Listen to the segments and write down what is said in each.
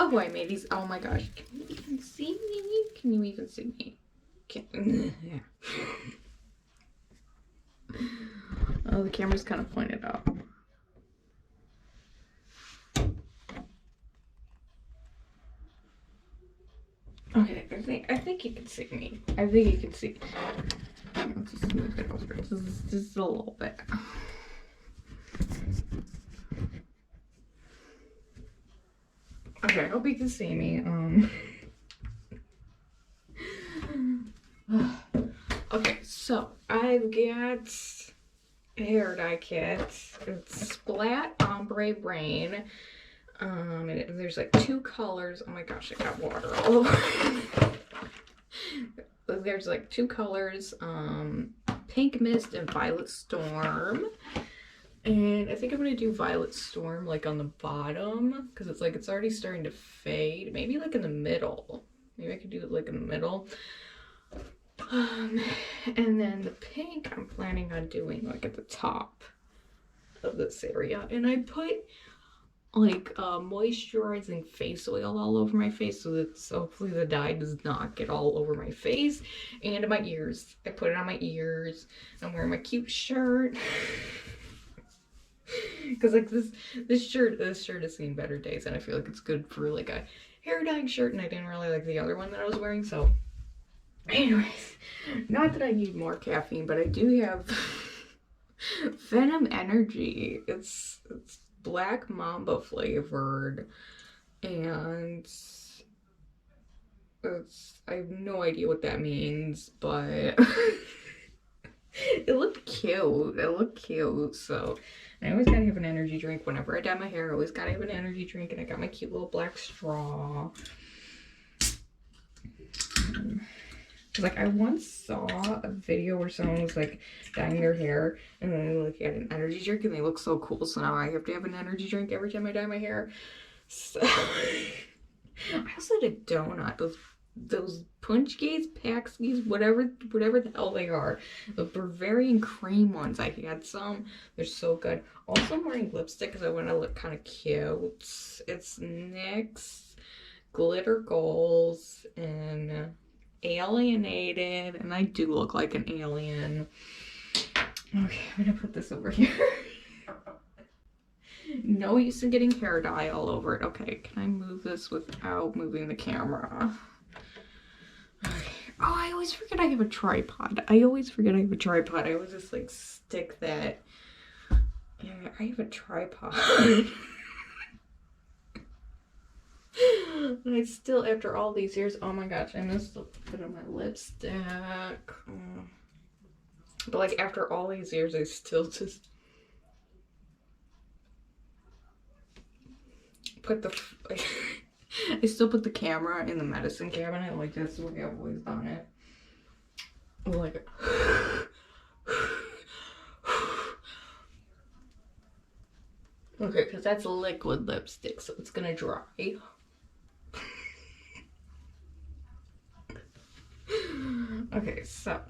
Oh boy, I made these. Oh my gosh. Can you even see me? Can you even see me? Yeah. Oh, the camera's kind of pointed out. Okay, I think you can see me. I think you can see. Let's just move it over just a little bit. Okay, I hope you can see me. Okay, so I've got a hair dye kit. It's Splat Ombre Brain. There's like 2 colors. Oh my gosh, I got water all over. There's like 2 colors, Pink Mist and Violet Storm. And I think I'm gonna do Violet Storm like on the bottom, because it's like it's already starting to fade. Maybe like in the middle. Maybe I could do it like in the middle. And then the pink I'm planning on doing like at the top of this area. And I put like moisturizing face oil all over my face so that hopefully the dye does not get all over my face and my ears. I put it on my ears. I'm wearing my cute shirt because like this shirt has seen better days, and I feel like it's good for like a hair dyeing shirt, and I didn't really like the other one that I was wearing. So anyways, not that I need more caffeine, but I do have Venom Energy. It's Black Mamba flavored, and I have no idea what that means, but it looked cute. So I always gotta have an energy drink whenever I dye my hair. I always gotta have an energy drink, and I got my cute little black straw. Like I once saw a video where someone was like dyeing their hair and then they like had an energy drink and they look so cool, so now I have to have an energy drink every time I dye my hair. So I also had a donut, those punch gates, paxkies, whatever the hell they are, the Bavarian cream ones. I had some. They're so good. Also I'm wearing lipstick because I want to look kind of cute. It's NYX Glitter Goals and Alienated, and I do look like an alien. Okay, I'm gonna put this over here. No use in getting hair dye all over it. Okay, can I move this without moving the camera? Okay. Oh, I always forget I have a tripod. I always just like stick that. Yeah, I have a tripod. And I still, after all these years, oh my gosh, I missed a bit of my lipstick. But like after all these years, I still just put I still put the camera in the medicine cabinet. Like that's the way I've always done it. Like okay, because that's liquid lipstick, so it's gonna dry. Okay, so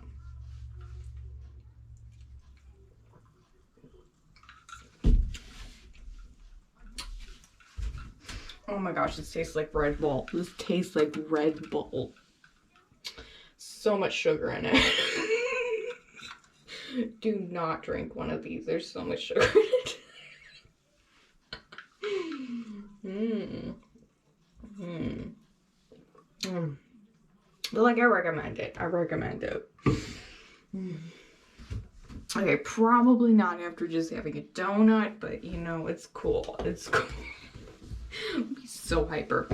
oh my gosh, this tastes like Red Bull. This tastes like Red Bull. So much sugar in it. Do not drink one of these. There's so much sugar in it. But like I recommend it. Okay, probably not after just having a donut, but you know, it's cool. Be so hyper.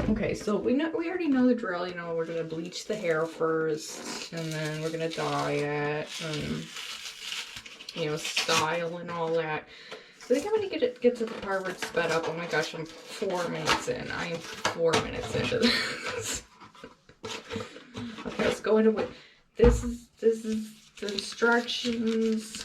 Okay, so we already know the drill. You know, we're gonna bleach the hair first, and then we're gonna dye it, and you know, style and all that. So I think I'm gonna get to the part where it's sped up. Oh my gosh, I'm 4 minutes in. I am 4 minutes into this. Okay, let's go into it. This is the instructions.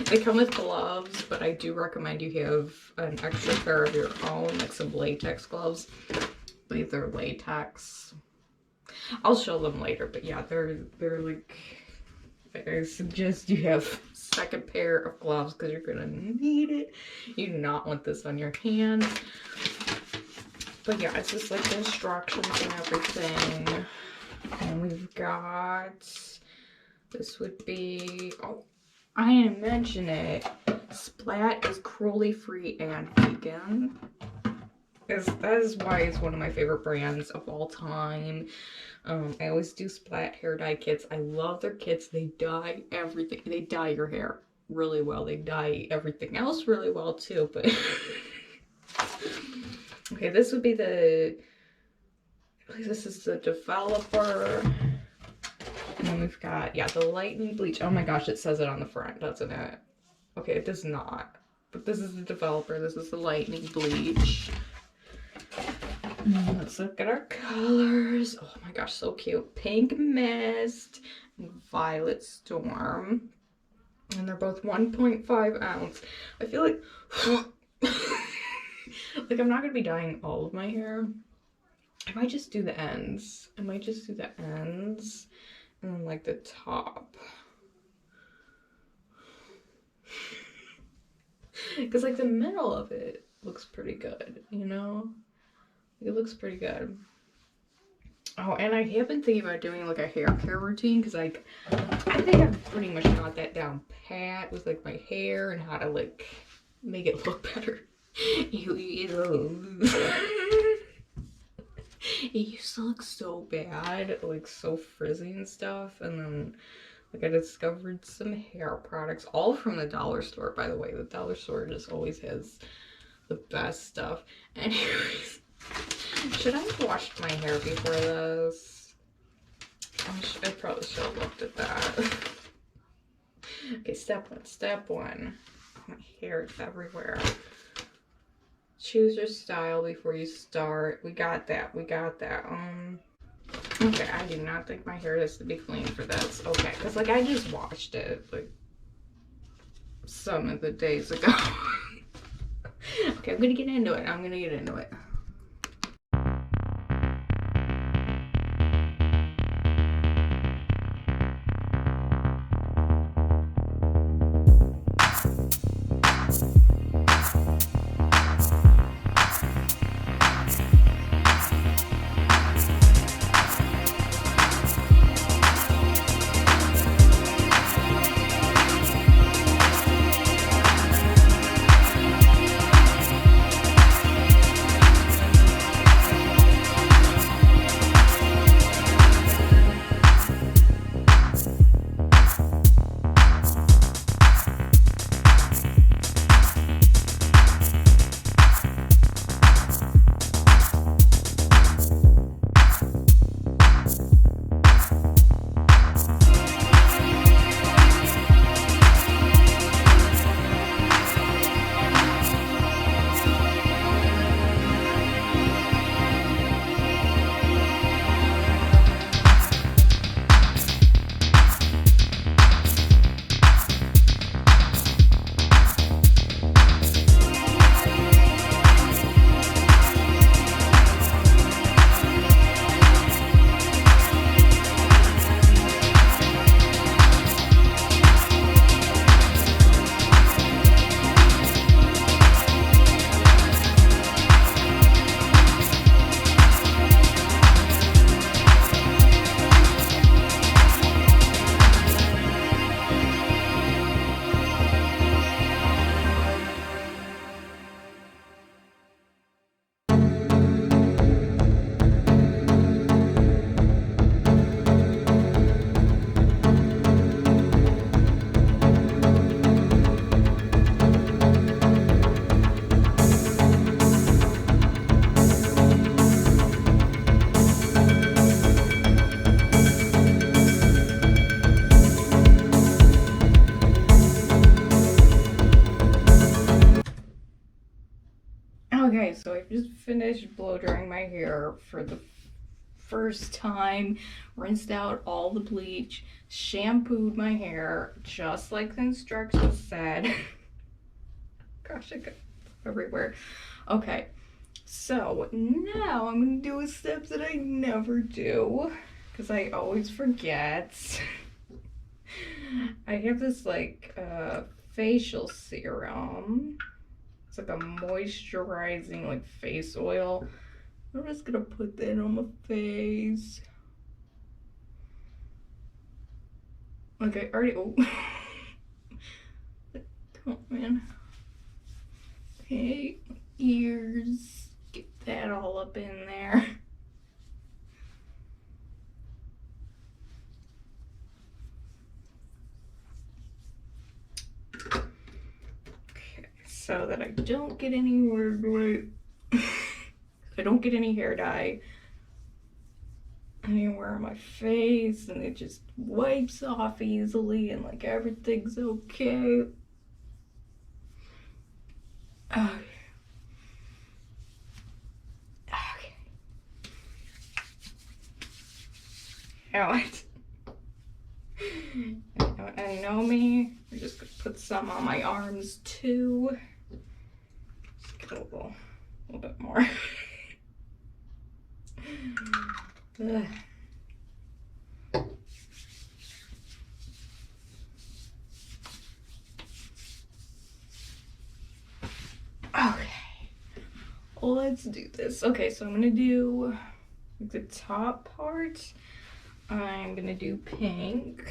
They come with gloves, but I do recommend you have an extra pair of your own, like some latex gloves. I believe they're latex. I'll show them later, but yeah, they're like, I suggest you have second pair of gloves because you're gonna need it. You do not want this on your hands. But yeah, it's just like the instructions and everything. And we've got, this would be, oh, I didn't mention it. Splat is cruelty free and vegan. That is why it's one of my favorite brands of all time. I always do Splat hair dye kits. I love their kits. They dye everything. They dye your hair really well. They dye everything else really well too. But okay, this would be the. This is the developer. And then we've got, yeah, the lightning bleach. Oh my gosh, it says it on the front, doesn't it? Okay, it does not. But this is the developer. This is the lightning bleach. Let's look at our colors. Oh my gosh, so cute. Pink Mist and Violet Storm. And they're both 1.5 ounce. I feel like, like I'm not going to be dyeing all of my hair. I might just do the ends. And then like the top. Because like the middle of it looks pretty good, you know? It looks pretty good. Oh, and I have been thinking about doing like a hair care routine because like I think I've pretty much got that down pat with like my hair and how to like make it look better. It used to look so bad, like so frizzy and stuff, and then like I discovered some hair products, all from the dollar store, by the way. The dollar store just always has the best stuff. Anyways, should I have washed my hair before this? I probably should have looked at that. Okay, step one. Oh, my hair is everywhere. Choose your style before you start. We got that. Okay, I do not think my hair has to be clean for this. Okay, because like I just washed it like some of the days ago. Okay, I'm gonna get into it. Okay, so I just finished blow drying my hair for the first time, rinsed out all the bleach, shampooed my hair just like the instructions said. Gosh, I got everywhere. Okay, so now I'm gonna do a step that I never do because I always forget. I have this like facial serum. It's like a moisturizing like face oil. I'm just gonna put that on my face. Okay, already. Oh, come on, man. Okay, ears. Get that all up in there. So that I don't get any I don't get any hair dye anywhere on my face, and it just wipes off easily, and like everything's okay. Okay. Okay. Now I know me. I'm just gonna put some on my arms too. Just get a little bit more. Ugh. Okay, let's do this. Okay, so I'm gonna do the top part. I'm gonna do pink,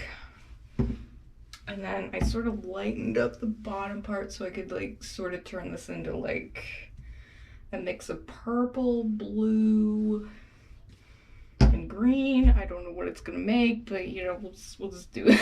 and then I sort of lightened up the bottom part so I could like sort of turn this into like a mix of purple, blue, and green. I don't know what it's gonna make, but you know, we'll just do it.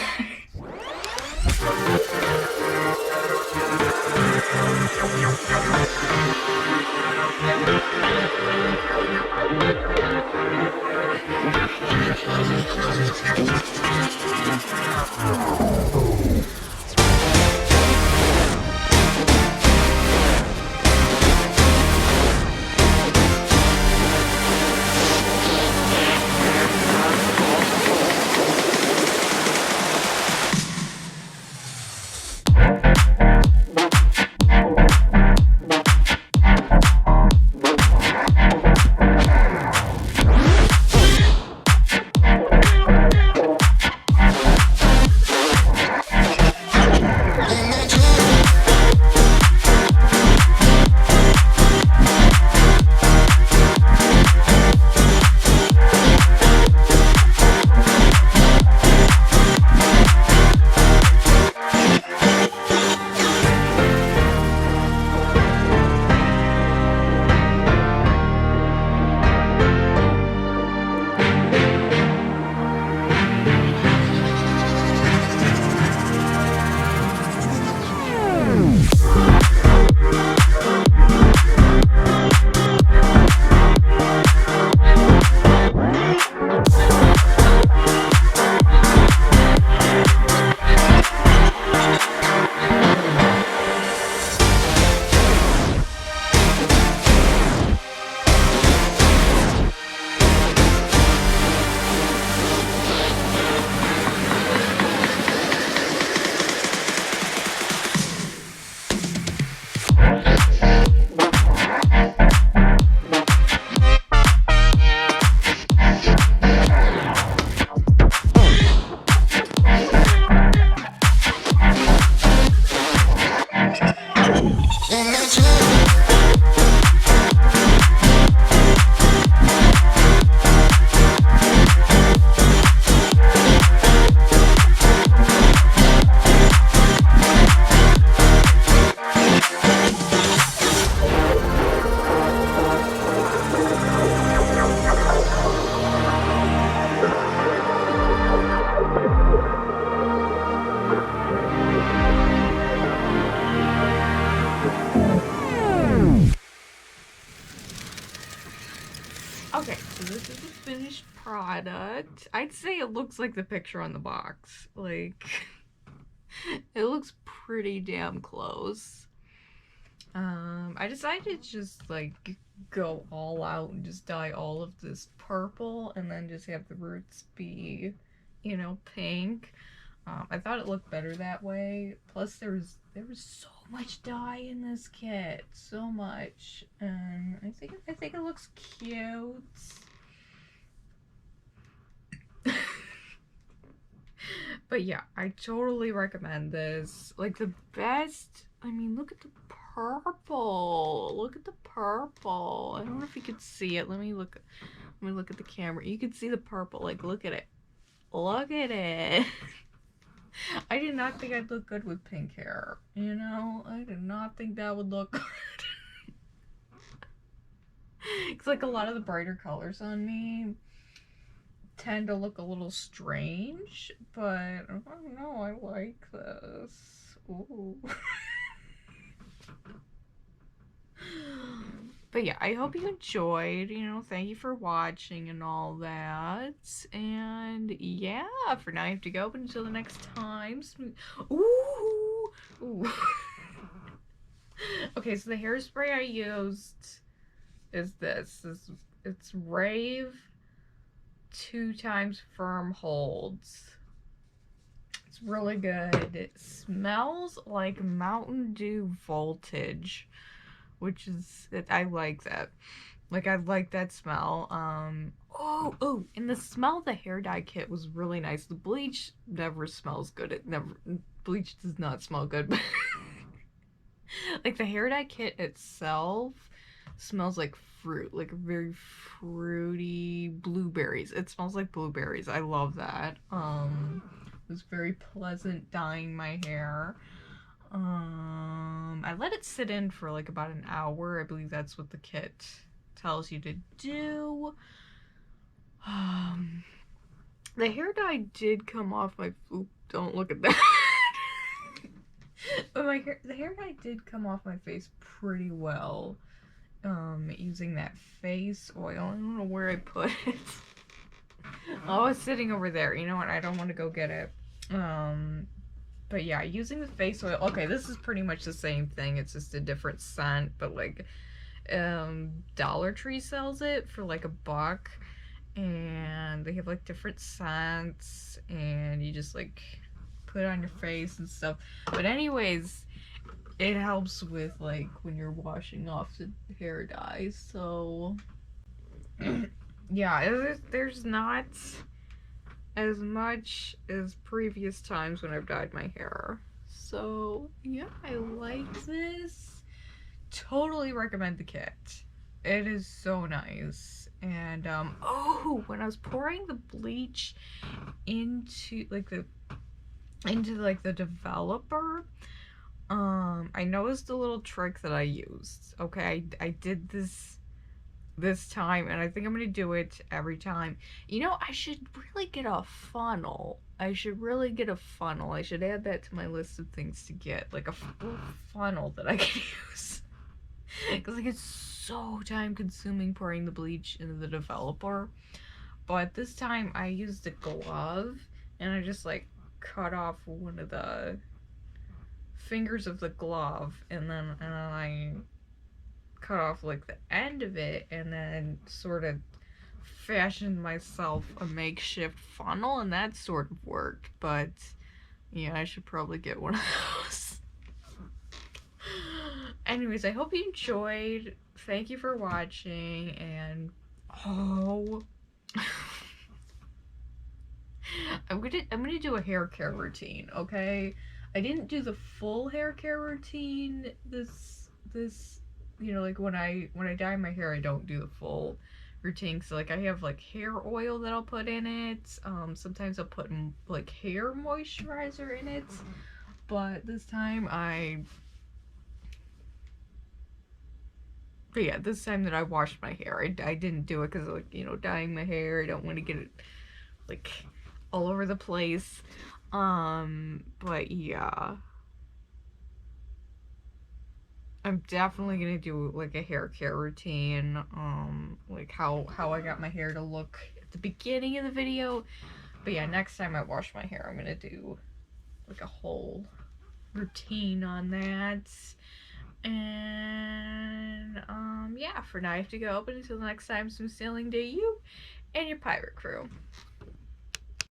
Okay, so this is the finished product. I'd say it looks like the picture on the box. Like, it looks pretty damn close. I decided to just like go all out and just dye all of this purple and then just have the roots be, you know, pink. I thought it looked better that way. Plus there was so much dye in this kit. So much. And I think it looks cute. But yeah, I totally recommend this. Like the best, I mean, look at the purple. Look at the purple. I don't know if you could see it. Let me look at the camera. You can see the purple. Like, look at it. Look at it. I did not think I'd look good with pink hair. You know, I did not think that would look good. It's like a lot of the brighter colors on me tend to look a little strange, but I don't know, I like this. Ooh. But yeah, I hope you enjoyed, you know, thank you for watching and all that. And yeah, for now I have to go, but until the next time. Ooh! Ooh. Okay, so the hairspray I used is this. It's Rave 2 times Firm Holds. It's really good. It smells like Mountain Dew Voltage, which is, I like that. Like, I like that smell. Oh, and the smell of the hair dye kit was really nice. The bleach never smells good. Bleach does not smell good. Like, the hair dye kit itself smells like fruit, like very fruity blueberries. It smells like blueberries. I love that. It was very pleasant dyeing my hair. I let it sit in for like about an hour. I believe that's what the kit tells you to do. The hair dye did come off my, oop, don't look at that. But the hair dye did come off my face pretty well. Using that face oil. I don't know where I put it. Oh, it's sitting over there. You know what? I don't want to go get it. But yeah, using the face oil. Okay, this is pretty much the same thing. It's just a different scent, but like, Dollar Tree sells it for like $1, and they have like different scents, and you just like put it on your face and stuff. But anyways, it helps with like when you're washing off the hair dye. So yeah, there's not as much as previous times when I've dyed my hair. So yeah, I like this. Totally recommend the kit. It is so nice. And oh, when I was pouring the bleach into the developer, I noticed a little trick that I used. Okay, I did this time, and I think I'm gonna do it every time. You know, I should really get a funnel. I should add that to my list of things to get, like a funnel that I can use. Because like, it's so time consuming pouring the bleach into the developer. But this time I used a glove, and I just like cut off one of the fingers of the glove, and then I cut off like the end of it, and then sort of fashioned myself a makeshift funnel, and that sort of worked. But yeah, I should probably get one of those. Anyways, I hope you enjoyed. Thank you for watching, and oh, I'm gonna do a hair care routine, okay? I didn't do the full hair care routine this you know, like when I dye my hair, I don't do the full routine. So like, I have like hair oil that I'll put in it. Sometimes I'll put like hair moisturizer in it. But this time but yeah, this time that I washed my hair, I didn't do it because, like, you know, dyeing my hair, I don't want to get it like all over the place. But yeah, I'm definitely gonna do like a hair care routine, like how I got my hair to look at the beginning of the video. But yeah, next time I wash my hair, I'm gonna do like a whole routine on that. And yeah, for now I have to go, but until next time, smooth sailing to you and your pirate crew.